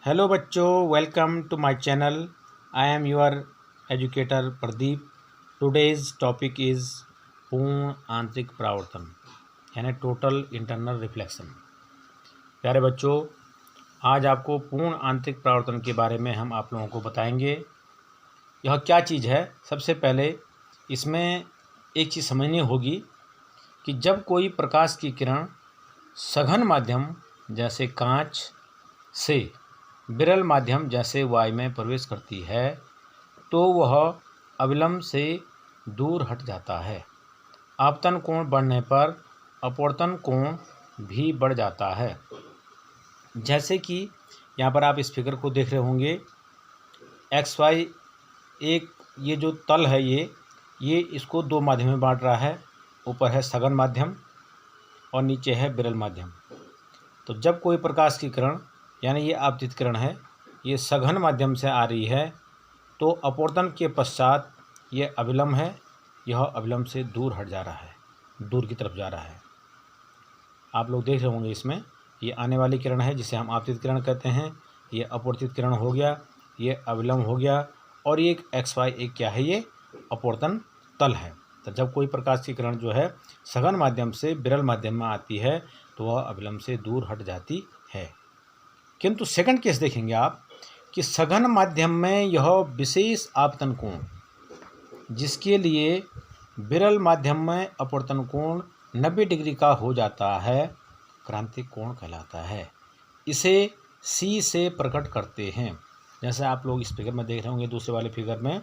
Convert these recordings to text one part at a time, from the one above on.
Hello बच्चों, welcome to my channel. I am your educator Pradeep. Today's topic is पूर्ण आंतरिक परावर्तन यानी टोटल इंटरनल रिफ्लेक्शन। प्यारे बच्चों, आज आपको पूर्ण आंतरिक परावर्तन के बारे में हम आप लोगों को बताएंगे। यह क्या चीज़ है। सबसे पहले इसमें एक चीज़ समझनी होगी कि जब कोई प्रकाश की किरण सघन माध्यम जैसे कांच से विरल माध्यम जैसे वायु में प्रवेश करती है तो वह अविलंब से दूर हट जाता है। आपतन कोण बढ़ने पर अपवर्तन कोण भी बढ़ जाता है। जैसे कि यहाँ पर आप इस फिगर को देख रहे होंगे, एक्स वाई एक ये जो तल है ये इसको दो माध्यम में बांट रहा है। ऊपर है सघन माध्यम और नीचे है विरल माध्यम। तो जब कोई प्रकाश की किरण यानी ये आपतित किरण है, ये सघन माध्यम से आ रही है तो अपवर्तन के पश्चात ये अविलंब है, यह अविलंब से दूर हट जा रहा है, दूर की तरफ जा रहा है। आप लोग देख रहे होंगे इसमें ये आने वाली किरण है जिसे हम आपतित किरण कहते हैं। ये अपवर्तित किरण हो गया, ये अविलंब हो गया और ये एक एक्स वाई एक क्या है, ये अपवर्तन तल है। तो जब कोई प्रकाश की किरण जो है सघन माध्यम से विरल माध्यम में आती है तो वह अविलंब से दूर हट जाती है। किंतु सेकंड केस देखेंगे आप कि सघन माध्यम में यह विशेष आपतन कोण जिसके लिए विरल माध्यम में अपवर्तन कोण 90 डिग्री का हो जाता है, क्रांतिक कोण कहलाता है। इसे सी से प्रकट करते हैं। जैसे आप लोग इस फिगर में देख रहे होंगे, दूसरे वाले फिगर में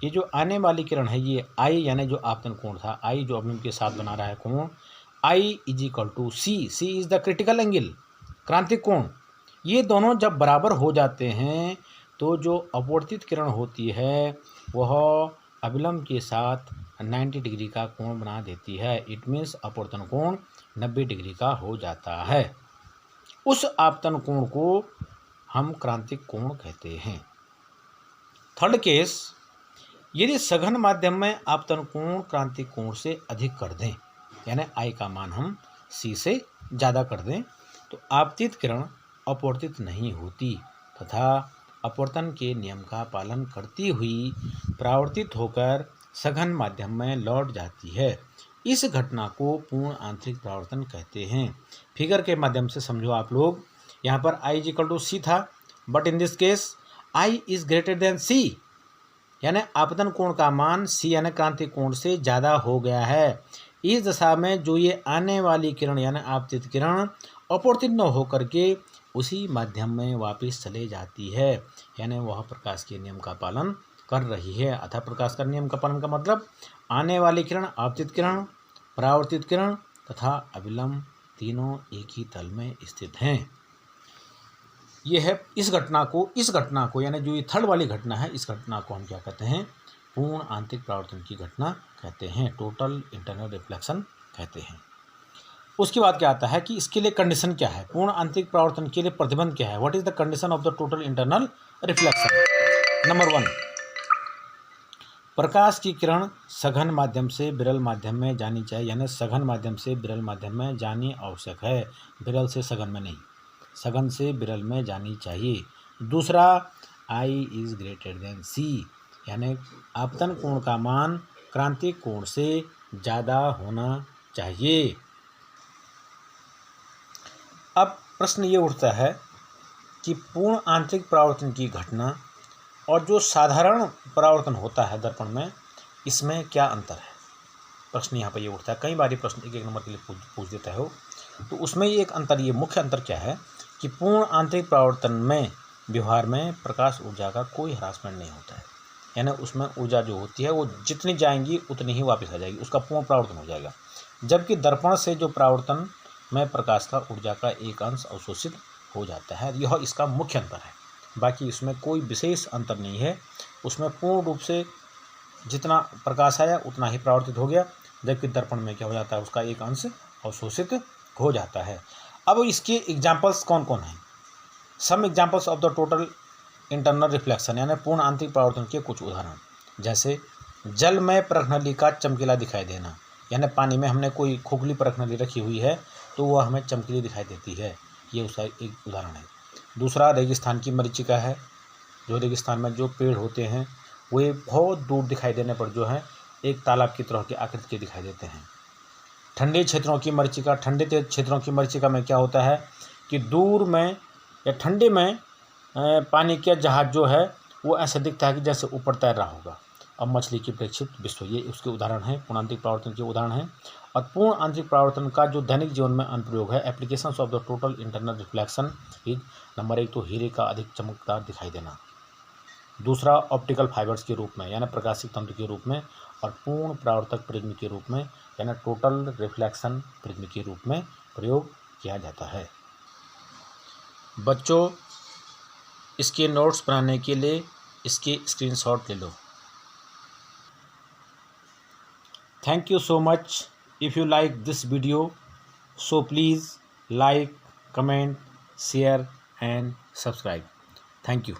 ये जो आने वाली किरण है ये आई यानी जो आपतन कोण था, आई जो अवलंब के साथ बना रहा है कोण, I is equal to C. C is the critical angle, क्रांतिक कोण। ये दोनों जब बराबर हो जाते हैं तो जो अपवर्तित किरण होती है वह अविलंब के साथ 90 डिग्री का कोण बना देती है। इट मीन्स अपवर्तन कोण 90 डिग्री का हो जाता है। उस आपतन कोण को हम क्रांतिक कोण कहते हैं। थर्ड केस, यदि सघन माध्यम में आपतन कोण क्रांतिक कोण से अधिक कर दें यानी आई का मान हम सी से ज़्यादा कर दें तो आपतित किरण अपवर्तित नहीं होती तथा अपवर्तन के नियम का पालन करती हुई परावर्तित होकर सघन माध्यम में लौट जाती है। इस घटना को पूर्ण आंतरिक परावर्तन कहते हैं। फिगर के माध्यम से समझो आप लोग। यहाँ पर I is equal to C था, but in this case I is greater than C यानी आपतन कोण का मान सी यानी क्रांतिक कोण से ज़्यादा हो गया है। इस दशा में जो ये आने वाली किरण यानी आपतित किरण अपवर्तित न होकर के उसी माध्यम में वापस चले जाती है यानी वह प्रकाश के नियम का पालन कर रही है। अतः प्रकाश का नियम का पालन का मतलब आने वाली किरण, आपतित किरण, परावर्तित किरण तथा अविलंब तीनों एक ही तल में स्थित हैं। ये है इस घटना को यानी जो ये थर्ड वाली घटना है, इस घटना को हम क्या कहते हैं, पूर्ण आंतरिक परावर्तन की घटना कहते हैं, टोटल इंटरनल रिफ्लेक्शन कहते हैं। उसके बाद क्या आता है कि इसके लिए कंडीशन क्या है, पूर्ण आंतरिक परावर्तन के लिए प्रतिबंध क्या है। What is the condition of the total internal reflection. Number 1, प्रकाश की किरण सघन माध्यम से विरल माध्यम में जानी चाहिए यानी सघन माध्यम से विरल माध्यम में जानी आवश्यक है। विरल से सघन में नहीं, सघन से विरल में जानी चाहिए। दूसरा, आई इज ग्रेटर देन सी यानी आपतन कोण का मान क्रांतिक कोण से ज़्यादा होना चाहिए। अब प्रश्न ये उठता है कि पूर्ण आंतरिक परावर्तन की घटना और जो साधारण परावर्तन होता है दर्पण में, इसमें क्या अंतर है। प्रश्न यहाँ पर ये उठता है। कई बार ये प्रश्न एक नंबर के लिए पूछ देता है तो उसमें ये एक अंतर, ये मुख्य अंतर क्या है कि पूर्ण आंतरिक परावर्तन में व्यवहार में प्रकाश ऊर्जा का कोई हरासमेंट नहीं होता है यानी उसमें ऊर्जा जो होती है वो जितनी जाएंगी उतनी ही वापस आ जाएगी, उसका पूर्ण परावर्तन हो जाएगा। जबकि दर्पण से जो परावर्तन में प्रकाश का ऊर्जा का एक अंश अवशोषित हो जाता है, यह इसका मुख्य अंतर है। बाकी इसमें कोई विशेष अंतर नहीं है। उसमें पूर्ण रूप से जितना प्रकाश आया उतना ही परावर्तित हो गया, जबकि दर्पण में क्या हो जाता है, उसका एक अंश अवशोषित हो जाता है। अब इसके एग्जाम्पल्स कौन कौन हैं। Some examples of the total internal reflection यानी पूर्ण आंतरिक परावर्तन के कुछ उदाहरण, जैसे जल में परखनली का चमकीला दिखाई देना यानी पानी में हमने कोई खोखली परखनली रखी हुई है तो वह हमें चमकीली दिखाई देती है, ये उसका एक उदाहरण है। दूसरा रेगिस्तान की मरीचिका है। जो रेगिस्तान में जो पेड़ होते हैं वे बहुत दूर दिखाई देने पर जो है एक तालाब की तरह की आकृति के दिखाई देते हैं। ठंडे क्षेत्रों की मरीचिका, ठंडे क्षेत्रों की मरीचिका में क्या होता है कि दूर में या ठंडे में पानी का जहाज जो है वो ऐसा दिखता है कि जैसे ऊपर तैर रहा होगा। अब मछली की प्रेक्षित विश्व, ये उसके उदाहरण हैं, पूर्ण आंतरिक परावर्तन के उदाहरण हैं। और पूर्ण आंतरिक परावर्तन का जो दैनिक जीवन में अनुप्रयोग है, applications of the total internal reflection is, number 1 तो हीरे का अधिक चमकदार दिखाई देना, दूसरा ऑप्टिकल फाइबर्स के रूप में यानी प्रकाशिक तंतु के रूप में, और पूर्ण परावर्तक प्रिज्म के रूप में यानी टोटल रिफ्लेक्शन प्रिज्म के रूप में प्रयोग किया जाता है। बच्चों, इसके नोट्स बनाने के लिए इसके स्क्रीनशॉट ले लो। Thank you so much. If you like this video, so please like, comment, share and subscribe. Thank you.